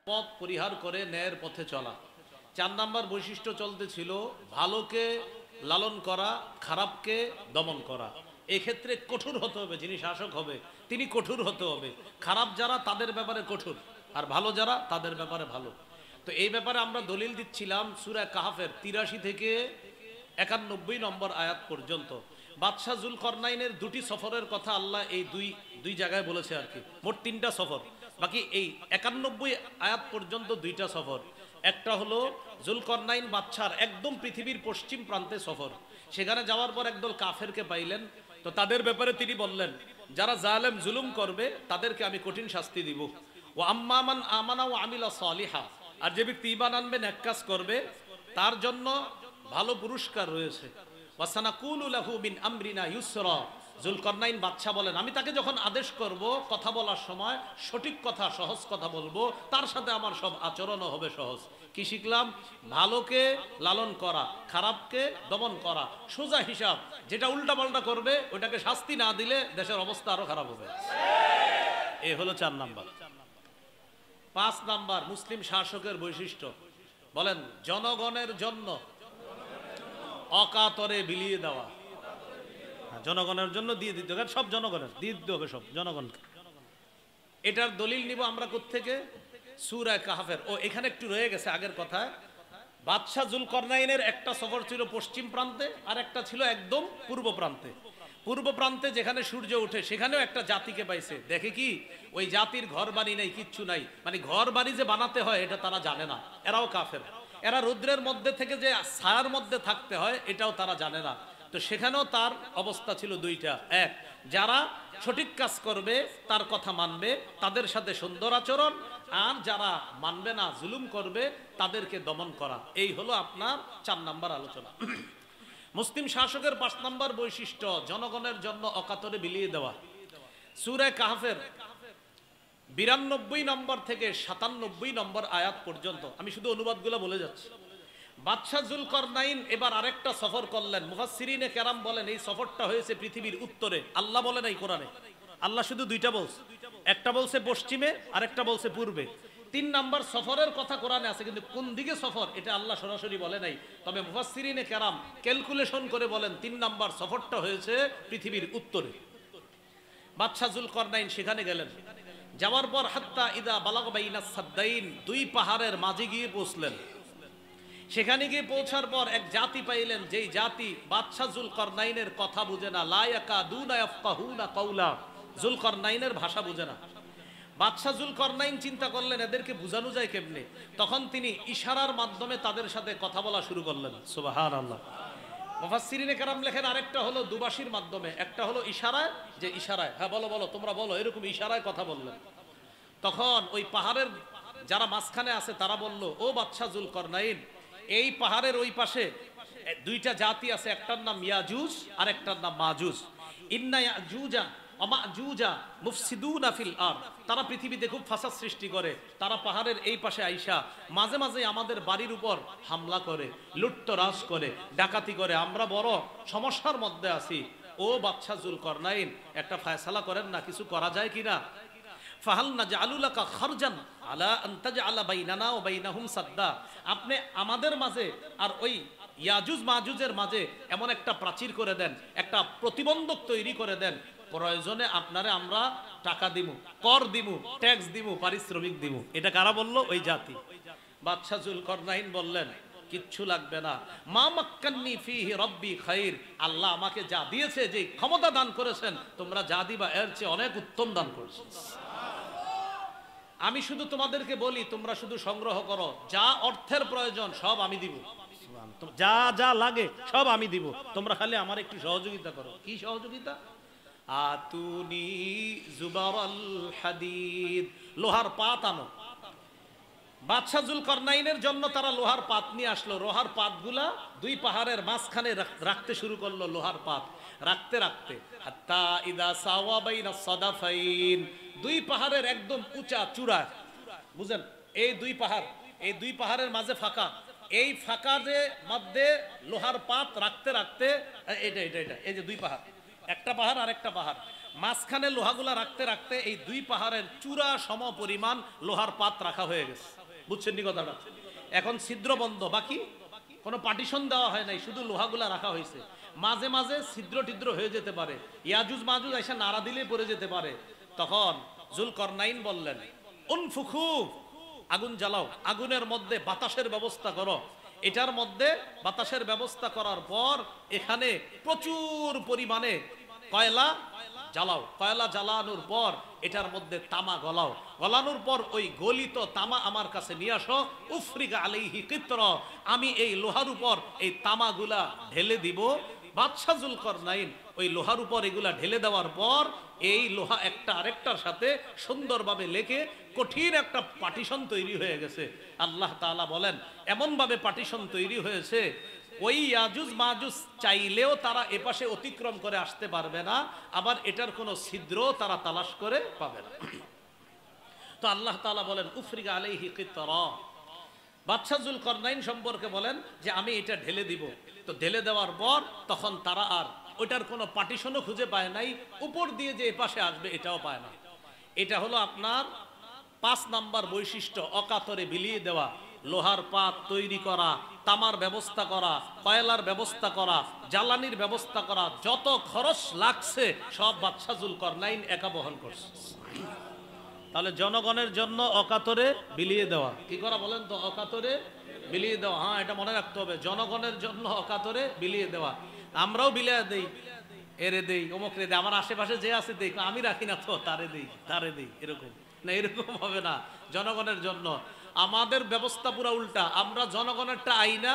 [SPEAKER 1] পথ পরিহার করে ন্যায়ের পথে চলা। 4 নাম্বার বৈশিষ্ট্য চলতে ছিল ভালোকে লালন করা, খারাপকে দমন করা। এক্ষেত্রে কঠোর হতে হবে, যিনি শাসক হবে তিনি কঠোর হতে হবে। খারাপ যারা তাদের ব্যাপারে কঠোর, আর ভালো যারা তাদের ব্যাপারে ভালো। তো এই ব্যাপারে আমরা দলিল দিচ্ছিলাম সূরা কাহফের 83 থেকে 91 নম্বর আয়াত পর্যন্ত। বাদশা যুলকরনাইনের দুটি সফরের কথা আল্লাহ এই দুই জায়গায় বলেছে আর কি, মোট 3টা সফর, বাকি এই 91 আয়াত পর্যন্ত 2টা সফর। একটা হলো যুলকরনাইন বাদশার একদম পৃথিবীর পশ্চিম প্রান্তে সফর, সেখানে যাওয়ার পর একদল কাফেরকে পাইলেন। তো তাদের ব্যাপারে তিনি বললেন যারা জালেম জুলুম করবে তাদেরকে আমি কঠিন শাস্তি দিব। ও আম্মা মান আমানা ওয়া আমিলা সালিহা, আর যে ব্যক্তি ঈমান আনবে, নেক কাজ করবে, তার জন্য ভালো পুরস্কার রয়েছে। ওয়া সানাকুলু লাহু মিন আমরিনা ইউসরা, যুলকরনাইন বাদশা বলেন আমি তাকে যখন আদেশ করব, কথা বলার সময় সঠিক কথা, সহজ কথা বলবো, তার সাথে আমার সব আচরণও হবে সহজ। কি শিখলাম? ভালোকে লালন করা, খারাপকে দমন করা, সোজা হিসাব। যেটা উল্টা পাল্টা করবে ওটাকে শাস্তি না দিলে দেশের অবস্থা আরো খারাপ হবে। এ হলো 4 নাম্বার। 5 নাম্বার মুসলিম শাসকের বৈশিষ্ট্য, বলেন জনগণের জন্য অকাতরে বিলিয়ে দেওয়া। জনগণের জন্য দিয়ে দিতে হবে, সব জনগণের দিয়ে দিতে হবে, সব জনগণকে। এটার দলিল নিব আমরা কোত্থেকে? সূরা কাহফের। ও এখানে একটু রয়ে গেছে আগের কথায়, বাদশাহ জুলকরনাইনের একটা সফর ছিল পশ্চিম প্রান্তে, আর একটা ছিল একদম পূর্ব প্রান্তে। পূর্ব প্রান্তে যেখানে সূর্য ওঠে সেখানেও একটা জাতিকে পাইছে। দেখে কি ওই জাতির ঘর বাড়ি নাই, কিচ্ছু নাই, মানে ঘর বাড়ি যে বানাতে হয় এটা তারা জানে না, এরাও কাফের। এরা রৌদ্রের মধ্যে থেকে যে ছায়ার মধ্যে থাকতে হয় এটাও তারা জানে না। তো সেখানেও তার অবস্থা ছিল দুইটা, এক যারা সঠিক কাজ করবে তার কথা মানবে তাদের সাথে সুন্দর আচরণ, আর যারা মানবে না জুলুম করবে তাদেরকে দমন করা। এই হলো আপনার 4 নাম্বার আলোচনা। মুসলিম শাসকের 5 নাম্বার বৈশিষ্ট্য জনগণের জন্য অকাতরে বিলিয়ে দেওয়া। সূরা কাহফের 92 নম্বর থেকে 97 নম্বর আয়াত পর্যন্ত আমি শুধু অনুবাদগুলো বলে যাচ্ছি। বাদশাহ জুলকরনাইন এবার আরেকটা সফর করলেন। মুফাসসিরিনে কেরাম বলেন এই সফরটা হয়েছে পৃথিবীর উত্তরে, আল্লাহ বলেন এই কোরআনে। আল্লাহ শুধু দুইটা বলছে, একটা বলছে পশ্চিমে আরেকটা বলছে পূর্বে। 3 নাম্বার সফরের কথা কোরআনে আছে, কিন্তু কোন দিকে সফর এটা আল্লাহ সরাসরি বলে নাই। তবে মুফাসসিরিনে কেরাম ক্যালকুলেশন করে বলেন 3 নাম্বার সফরটা হয়েছে পৃথিবীর উত্তরে। বাদশাহ জুলকরনাইন সেখানে গেলেন। যাওয়ার পর হাত্তা ইদা বালাগ বাইনাস সাদ্দাইন, 2 পাহাড়ের মাঝে গিয়ে পৌঁছলেন। সেখানে গিয়ে পৌঁছার পর এক জাতি পাইলেন, যেই জাতি বাদশাহ জুলকরনাইনের কথা বুঝে না, লা ইয়াকাদুনা ইয়াফকাহুনা কাওলা, জুলকরনাইনের ভাষা বুঝে না। বাদশাহ জুলকরনাইন চিন্তা করলেন এদেরকে বুঝানো যায় কেমনে, তখন তিনি ইশারার মাধ্যমে তাদের সাথে কথা বলা শুরু করলেন। সুবহানাল্লাহ। মুফাসসিরিনে কেরাম লেখেন আরেকটা হলো দুবাসীর মাধ্যমে, একটা হলো ইশারায়, যে ইশারায় হ্যাঁ বলো বলো তোমরা বলো, এরকম ইশারায় কথা বললেন। তখন ওই পাহাড়ের যারা মাঝখানে আছে তারা বলল, ও বাদশাহ জুলকরনাইন, এই পাহাড়ের ওই পাশে 2টা জাতি আছে, একটার নাম ইয়াজুজ আর একটার নাম মাজুজ। ইন্না ইয়াজুজা ওয়া মাজুজা মুফসিদুনা ফিল আরদ, তারা পৃথিবীতে খুব ফাসাদ সৃষ্টি করে। তারা পাহাড়ের এই পাশে আইসা মাঝে মাঝে আমাদের বাড়ির উপর হামলা করে, লুটতরাজ করে, ডাকাতি করে। আমরা বড় সমস্যার মধ্যে আছি। ও বাদশাহ জুলকরনাইন, একটা ফয়সালা করেন না, কিছু করা যায় কিনা? ফাহাল নাজআলু লাকা খারজান আলা আন তাজআলা বাইনানা ওয়া বাইনাহুম সাদ্দা, আপনি আমাদের মাঝে আর ওই ইয়াজুজ মাজুজের মাঝে এমন একটা প্রাচীর করে দেন, একটা প্রতিবন্ধক তৈরি করে দেন, প্রয়োজনে আপনারে আমরা টাকা দিমু, কর দিমু, ট্যাক্স দিমু, পারিশ্রমিক দিমু। এটা কারা বলল? ওই জাতি। বাদশাহ জুলকরনাইন বললেন কিচ্ছু লাগবে না, মা মাক্কান্নি ফিহি রব্বি খাইর, আল্লাহ আমাকে যা দিয়েছে, যে ক্ষমতা দান করেছেন, তোমরা যা দিবা এর চেয়ে অনেক উত্তম দান করেছেন। আমি শুধু তোমাদেরকে বলি তোমরা শুধু সংগ্রহ করো, যা অর্থের প্রয়োজন সব আমি দিব, যা যা লাগে সব আমি দিব, তোমরা খালি আমার একটু সহযোগিতা করো। কি সহযোগিতা? আতুনি জুবারাল হাদিদ, লোহার পাত আনো। বাদশাহ জুলকরনাইনের জন্য তারা লোহার পাত নিয়ে আসলো। লোহার পাতগুলা 2 পাহাড়ের মাঝখানে রাখতে শুরু করলো। লোহার পাত রাখতে রাখতে হাত্তা ইদা সাওয়া বাইনাস সাদাফাইন, 2 পাহাড়ের একদম উঁচা চূড়া, বুঝেন এই 2 পাহাড়, এই 2 পাহাড়ের মাঝে ফাঁকা, এই ফাঁকা যে মধ্যে লোহার পাত রাখতে রাখতে এটা এটা এটা এই যে 2 পাহাড়, একটা পাহাড় আর একটা পাহাড়, মাঝখানে লোহাগুলা রাখতে রাখতে এই 2 পাহাড়ের চূড়া সম পরিমাণ লোহার পাত রাখা হয়ে গেছে। বুঝছেন নি কথাটা? এখন ছিদ্র বন্ধ, বাকি কোনো পার্টিশন দেওয়া হয় নাই, শুধু লোহাগুলা রাখা হয়েছে। মাঝে মাঝে ছিদ্র টিদ্র হয়ে যেতে পারে, ইয়াজুজ মাজুজ এসে নাড়া দিলে পড়ে যেতে পারে। তখন জুলকরনাইন বললেন উনফুখু, আগুন জ্বালাও, আগুনের মধ্যে বাতাসের ব্যবস্থা করো। এটার মধ্যে বাতাসের ব্যবস্থা করার পর এখানে প্রচুর পরিমাণে কয়লা জ্বালাও। কয়লা জ্বালানোর পর এটার মধ্যে তামা গলাও। গলানোর পর ওই গলিত তামা আমার কাছে নিয়ে আসো। উফরিকা আলাইহি কিত্র, আমি এই লোহার উপর এই তামাগুলা ঢেলে দিব। বাদশাহ জুলকরনাইন ওই লোহার উপর এগুলা ঢেলে দেওয়ার পর এই লোহা একটা আরেকটার সাথে সুন্দরভাবে লেগে কঠিন একটা পার্টিশন তৈরি হয়ে গেছে। আল্লাহ তাআলা বলেন এমন ভাবে পার্টিশন তৈরি হয়েছে, ওই ইয়াজুজ মাজুজ চাইলেও তারা এপাশে অতিক্রম করে আসতে পারবে না, আবার এটার কোনো ছিদ্র তারা তালাশ করে পাবে না। তো আল্লাহ তাআলা বলেন উফরিকা আলাইহি কিতরা, বাদশাহ জুলকরনাইন সম্পর্কে বলেন যে আমি এটা ঢেলে দিব। তো ঢেলে দেওয়ার পর তখন তারা আর ওইটার কোনো পার্টিশনও খুঁজে পায় নাই, উপর দিয়ে যে এপাশে আসবে এটাও পায় না। এটা হলো আপনার 5 নাম্বার বৈশিষ্ট্য, অকাতরে বিলিয়ে দেওয়া। লোহার পাত তৈরি করা, তামার ব্যবস্থা করা, কয়লার ব্যবস্থা করা, জ্বালানির ব্যবস্থা করা, যত খরচ লাগছে সব বাদশাহ জুলকরনাইন একা বহন করছে। তাহলে জনগণের জন্য অকাতরে বিলিয়ে দেওয়া, কি করা বলেন তো? অকাতরে বিলিয়ে দেওয়া। হ্যাঁ, এটা মনে রাখতে হবে, জনগণের জন্য অকাতরে বিলিয়ে দেওয়া। আমরাও বিলিয়ে দেই, এরে দেই, অমুক রে দেই, আমার আশেপাশে যে আছে দেই, আমি রাখি না তো, তারে দেই, এরকম না, এরকম হবে না। জনগণের জন্য। আমাদের ব্যবস্থা পুরো উল্টা, আমরা জনগণেরটা আইনা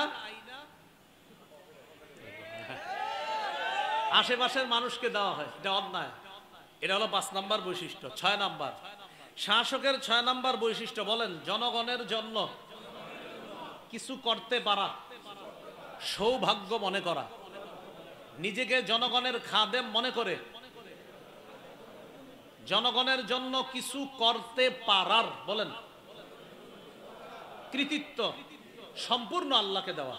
[SPEAKER 1] আশেপাশের মানুষকে দেওয়া হয়, এটা অন্যায়। এটা হলো 5 নাম্বার বৈশিষ্ট্য। 6 নাম্বার, শাসকের 6 নাম্বার বৈশিষ্ট্য বলেন, জনগণের জন্য কিছু করতে পারা, সৌভাগ্য মনে করা, নিজেকে জনগণের খাদেম মনে করে জনগণের জন্য কিছু করতে পারার, বলেন, কৃতিত্ব সম্পূর্ণ আল্লাহকে দেওয়া।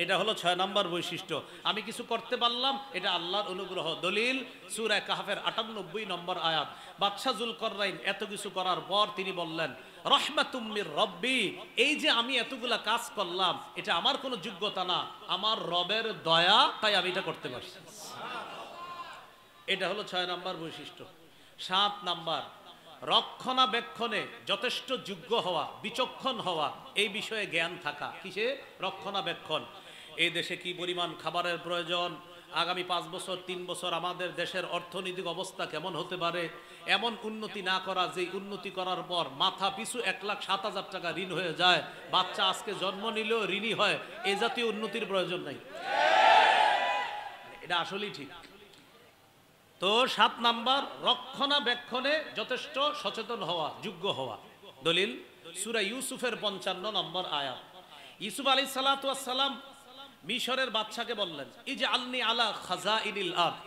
[SPEAKER 1] এটা হলো 6 নাম্বার বৈশিষ্ট্য। আমি কিছু করতে পারলাম, এটা আল্লাহর অনুগ্রহ। দলিল সূরা কাহফের 98 নম্বর আয়াত। বাদশাহ যুলকারনাইন এত কিছু করার পর তিনি বললেন, রহমাতুম মির রব্বি, এই যে আমি এতগুলা কাজ করলাম, এটা আমার কোনো যোগ্যতা না, আমার রবের দয়া, তাই আমি এটা করতে পারছি। এটা হলো 6 নাম্বার বৈশিষ্ট্য। 7 নাম্বার, রক্ষণাবেক্ষণে যথেষ্ট যোগ্য হওয়া, বিচক্ষণ হওয়া, এই বিষয়ে জ্ঞান থাকা। কিসে? রক্ষণাবেক্ষণ। এই দেশে কি পরিমাণ খাবারের প্রয়োজন, আগামী 5 বছর 3 বছর আমাদের দেশের অর্থনৈতিক অবস্থা কেমন হতে পারে, এমন উন্নতি না করা যে উন্নতি করার পর মাথা পিছু 1,07,000 টাকা ঋণ হয়ে যায়, বাচ্চা আজকে জন্ম নিলেও ঋণী হয়, এই জাতীয় উন্নতির প্রয়োজন নাই। এটা আসলেই ঠিক। তো 7 নাম্বার, রক্ষণাবেক্ষণে যথেষ্ট সচেতন হওয়া, যোগ্য হওয়া। দলিল সূরা ইউসুফের 55 নম্বর আয়াত। ইউসুফ আলাইহিস সালাতু ওয়াস সালাম মিশরের বাদশাকে বললেন, ইজআলনি আলা খাজাইনিল আরদ,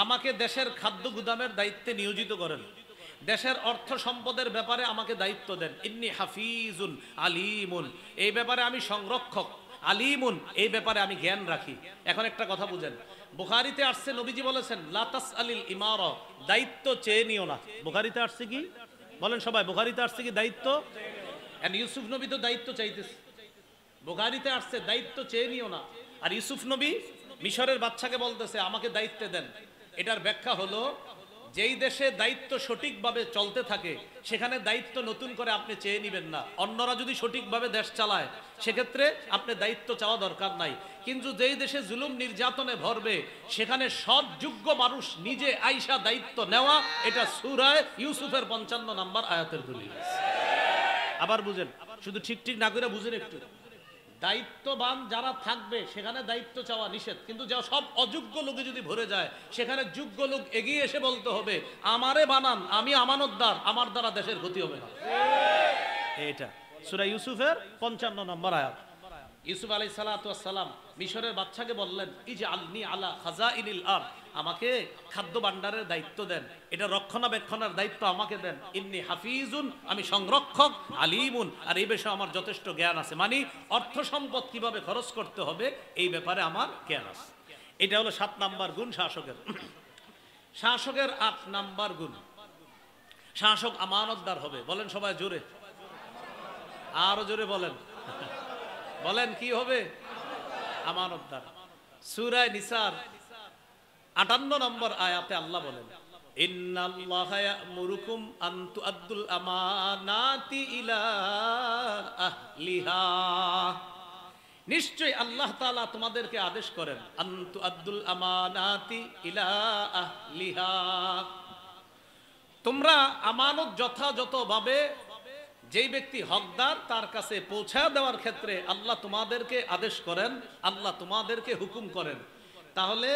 [SPEAKER 1] আমাকে দেশের খাদ্য গুদামের দায়িত্বে নিয়োজিত করেন, দেশের অর্থ সম্পদের ব্যাপারে আমাকে দায়িত্ব দেন। ইন্নী হাফিজুন আলিমুন, এই ব্যাপারে আমি সংরক্ষক, আলিমুন, এই ব্যাপারে আমি জ্ঞান রাখি। এখন একটা কথা বুঝেন, বুখারীতে আসছে, নবীজি বলেছেন, লা তাসআলিল ইমারা, দায়িত্ব চেয়ে নিও না। বুখারীতে আসছে কি বলেন সবাই? বুখারীতে আসছে কি দায়িত্ব? এন্ড ইউসুফ নবী তো দায়িত্ব চাইতেছে। বুখারীতে আসছে দায়িত্ব চেয়ে নিও না, আর ইউসুফ নবী মিশরের বাদশাকে বলতেছে আমাকে দায়িত্ব দেন। এটার ব্যাখ্যা হলো, যেই দেশে দায়িত্ব সঠিকভাবে চলতে থাকে সেখানে দায়িত্ব নতুন করে আপনি চেয়ে নেবেন না। অন্যরা যদি সঠিকভাবে দেশ চালায় সেক্ষেত্রে আপনি দায়িত্ব চাওয়া দরকার নাই। কিন্তু যেই দেশে জুলুম নির্যাতনে ভরবে সেখানে সৎ যোগ্য মানুষ নিজে আইসা দায়িত্ব নেওয়া, এটা সূরা ইউসুফের 55 নম্বর আয়াতের দলিল। আবার বুঝেন, শুধু ঠিক না করে বুঝেন একটু। দায়িত্ববান যারা থাকবে সেখানে দায়িত্ব চাওয়া নিষেধ, কিন্তু যা সব অযোগ্য লোকে যদি ভরে যায় সেখানে যোগ্য লোক এগিয়ে এসে বলতে হবে, আমারে বানান, আমি আমানতদার, আমার দ্বারা দেশের ক্ষতি হবে না। এটা সূরা ইউসুফের 55 নম্বর আয়াত। ইউসুফ আলাইহিস সালাতু ওয়াস সালাম মিশরের বাদশাকে বললেন, ইজআলনি আলা খাজাইনিল আরদ, আমাকে খাদ্য ভাণ্ডারের দায়িত্ব দেন, এটা রক্ষণাবেক্ষণের দায়িত্ব আমাকে দেন। ইন্নী হাফিজুন, আমি সংরক্ষক, আলিমুন, আর এই বিষয়ে আমার যথেষ্ট জ্ঞান আছে, মানে অর্থ সম্পদ কিভাবে খরচ করতে হবে এই ব্যাপারে আমার জ্ঞান আছে। এটা হলো 7 নাম্বার গুণ শাসকের। শাসকের 8 নাম্বার গুণ, শাসক আমানতদার হবে। বলেন সবাই জোরে, আরো জোরে বলেন, বলেন কি হবে? আমানতদার। সূরা নিসার 58 নম্বর আয়াতে আল্লাহ বলেন, ইন্নাল্লাহা ইয়া'মুরুকুম আন তু'আদ্দুল আমানাতি ইলা আহলিহা, নিশ্চয়ই আল্লাহ তাআলা তোমাদেরকে আদেশ করেন, আন তু'আদ্দুল আমানাতি ইলা আহলিহা, তোমরা আমানত যথাযথভাবে যেই ব্যক্তি হকদার তার কাছে পৌঁছা দেওয়ার ক্ষেত্রে আল্লাহ তোমাদেরকে আদেশ করেন, আল্লাহ তোমাদেরকে হুকুম করেন। তাহলে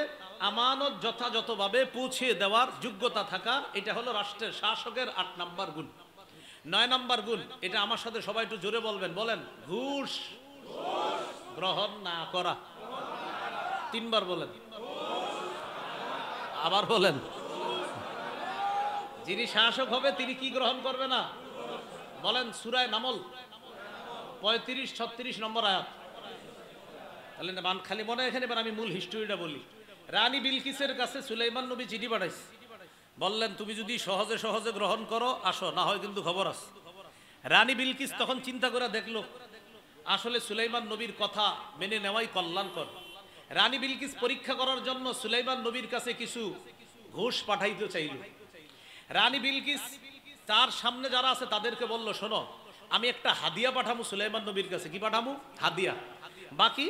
[SPEAKER 1] আমানত যথাযথভাবে পৌঁছে দেওয়ার যোগ্যতা থাকা, এটা হলো রাষ্ট্রের শাসকের 8 নাম্বার গুণ। 9 নাম্বার গুণ, এটা আমার সাথে সবাই একটু জোরে বলবেন, বলেন, ঘুষ গ্রহণ না করা। 3 বার বলেন, আবার বলেন। যিনি শাসক হবে তিনি কি গ্রহণ করবে না? বলেন সূরা নামল 35-36 নম্বর আয়াত। তাহলে খালি মনে এখানে, এবার আমি মূল হিস্ট্রিটা বলি। রানী বিলকিসের কাছে সুলাইমান নবী চিঠি পাঠাইছে, বললেন তুমি যদি সহজে সহজে গ্রহণ করো আসো, না হয় কিন্তু খবর আছে। রানী বিলকিস তখন চিন্তা করে দেখলো আসলে সুলাইমান নবীর কথা মেনে নেওয়াই কল্যাণকর। রানী বিলকিস পরীক্ষা করার জন্য সুলাইমান নবীর কাছে কিছু ঘুষ পাঠাইতে চাইল। রানী বিলকিস তার সামনে যারা আছে তাদেরকে বলল, শোনো আমি একটা হাদিয়া পাঠামু সুলাইমান নবীর কাছে। কি পাঠামু? হাদিয়া। বাকি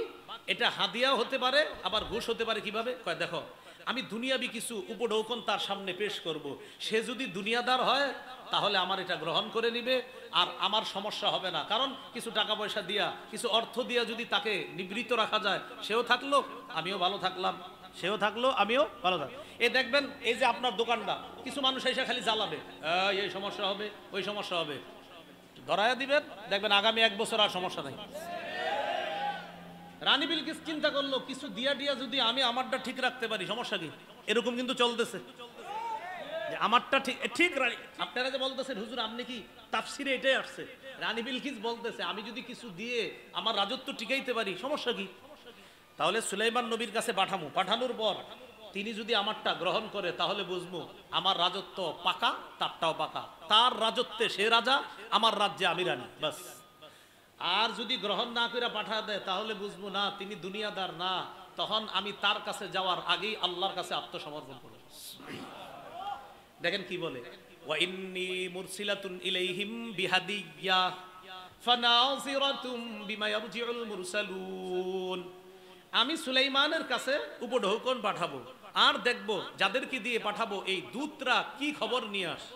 [SPEAKER 1] এটা হাদিয়াও হতে পারে, আবার ঘুষ হতে পারে। কিভাবে? কয় দেখো, আমি দুনিয়াবি কিছু উপঢৌকন তার সামনে পেশ করব। সে যদি দুনিয়াদার হয় তাহলে আমার এটা গ্রহণ করে নিবে, আর আমার সমস্যা হবে না। কারণ কিছু টাকা পয়সা দিয়া, কিছু অর্থ দিয়া যদি তাকে নিবৃত্ত রাখা যায়, সেও থাকলো আমিও ভালো থাকলাম, সেও থাকলো আমিও ভালো থাকলাম। এই দেখবেন, এই যে আপনার দোকানটা, কিছু মানুষ এসে খালি জ্বালাবে, এই সমস্যা হবে, ওই সমস্যা হবে, ধরাইয়া দিবেন, দেখবেন আগামী 1 বছর আর সমস্যা নাই। রানী বিলকিস চিন্তা করলো, কিছু দিয়া দিয়া যদি আমি আমারটা ঠিক রাখতে পারি, সমস্যা কি? এরকম কিন্তু চলতেছে যে আমারটা ঠিক ঠিক। আপনারা যে বলতেছেন হুজুর আপনি কি তাফসিরে এটাই আসছে, রানী বিলকিস বলতেছে আমি যদি কিছু দিয়ে আমার রাজত্ব টিকাইতে পারি, সমস্যা কি? তাহলে সুলাইমান নবীর কাছে পাঠামু, পাঠানোর পর তিনি যদি আমারটা গ্রহণ করে তাহলে বুঝবো আমার রাজত্ব পাকা, তারটাও পাকা। তার রাজত্বে সে রাজা, আমার রাজ্যে আমি রানী, বাস। আর যদি গ্রহণ না করে পাঠা দেয় তাহলে বুঝবো না তিনি দুনিয়াদার না, তখন আমি তার কাছে যাওয়ার আগেই আল্লাহর কাছে আত্মসমর্পণ করব। দেখেন কি বলে, ওয়া ইন্নী মুরসিলাতুন ইলাইহিম বিহাদিয়্যা ফানাযিরাতুম বিমা ইয়ারজিউল মুরসালুন। আমি সুলাইমানের কাছে উপঢৌকন পাঠাবো, আর দেখবো যাদেরকে দিয়ে পাঠাবো এই দূতরা কি খবর নিয়ে আসে।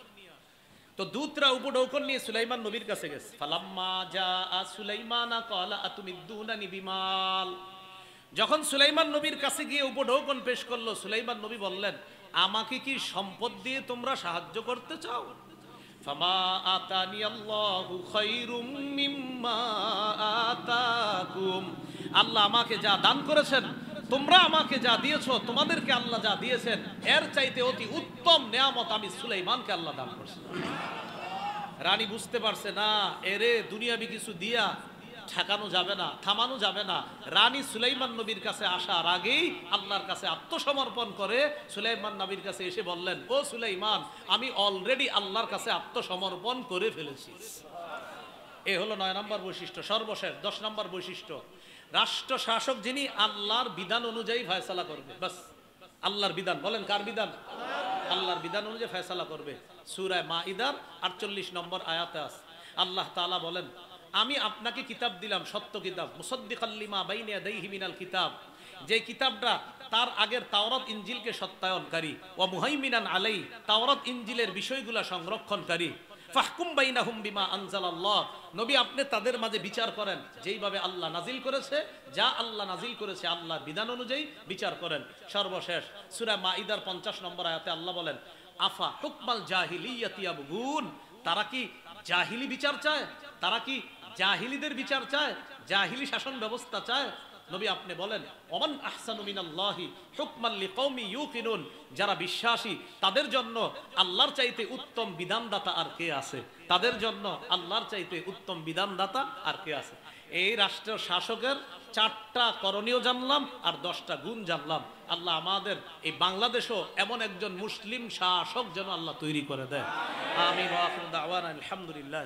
[SPEAKER 1] তো দূতরা উপঢৌকন নিয়ে সুলাইমান নবীর কাছে গেছে। ফালাম্মা জাআ সুলাইমানা ক্বালা আতুমিদ্দুনানি বিমাল। যখন সুলাইমান নবীর কাছে গিয়ে উপঢৌকন পেশ করলো, সুলাইমান নবী বললেন, আমাকে কি সম্পদ দিয়ে তোমরা সাহায্য করতে চাও? ফামা আতানি আল্লাহু খায়রুম মিম্মা আতাকুম। আল্লাহ আমাকে যা দান করেছেন, তোমরা আমাকে যা দিয়েছো, তোমাদেরকে আল্লাহ যা দিয়েছেন, এর চাইতে অতি উত্তম নেয়ামত আমি সুলাইমানকে আল্লাহ দান করছি। রানী বুঝতে পারছে না, এরে দুনিয়াবি কিছু দিয়া ঠেকানো যাবে না, থামানো যাবে না। রানী সুলাইমান নবীর কাছে আসার আগেই আল্লাহর কাছে আত্মসমর্পণ করে সুলাইমান নবীর কাছে এসে বললেন, ও সুলাইমান, আমি অলরেডি আল্লাহর কাছে আত্মসমর্পণ করে ফেলেছি। এ হলো 9 নম্বর বৈশিষ্ট্য। সর্বশেষ 10 নম্বর বৈশিষ্ট্য, রাষ্ট্র শাসক যিনি আল্লাহর বিধান অনুযায়ী ফয়সালা করবে। বাস, আল্লাহর বিধান, বলেন কার বিধান? আল্লাহর বিধান অনুযায়ী ফয়সালা করবে। সূরা মাইদার 48 নম্বর আয়াতে আছে, আল্লাহ তাআলা বলেন, আমি আপনাকে কিতাব দিলাম, সত্য কিতাব, মুসাদ্দিকাল লিমা বাইনা ইয়াদাইহি মিনাল কিতাব, যে কিতাবটা তার আগের তাওরাত ইনজিলকে সত্যায়নকারী, ওয়া মুহাইমিনান আলাইহি, তাওরাত ইনজিলের বিষয়গুলো সংরক্ষণকারী। ফাহকুম বাইনাহুম বিমা আনজালাল্লাহ, নবী আপনি তাদের মাঝে বিচার করেন যেইভাবে আল্লাহ নাজিল করেছে, যা আল্লাহ নাজিল করেছে আল্লাহর বিধান অনুযায়ী বিচার করেন। সর্বশেষ সূরা মাইদার 50 নম্বর আয়াতে আল্লাহ বলেন, আফা হুকমাল জাহিলিয়াতি ইয়াবগুন, তারা কি জাহিলি বিচার চায়? তারা কি জাহিলিদের বিচার চায়? জাহিলি শাসন ব্যবস্থা চায়? নবী আপনি বলেন, ওমান আহসানু মিনাল্লাহি হুকমান লিকওমি ইউকিনুন, যারা বিশ্বাসী তাদের জন্য আল্লাহর চাইতে উত্তম বিধানদাতা আর কে আছে? তাদের জন্য আল্লাহর চাইতে উত্তম বিধানদাতা আর কে আছে? এই রাষ্ট্রের শাসকের 4টা করণীয় জানলাম আর 10টা গুণ জানলাম। আল্লাহ আমাদের এই বাংলাদেশও এমন একজন মুসলিম শাসক যেন আল্লাহ তৈরি করে দেয়। আমিন ওয়া আখিরু দাওয়ানা আলহামদুলিল্লাহ।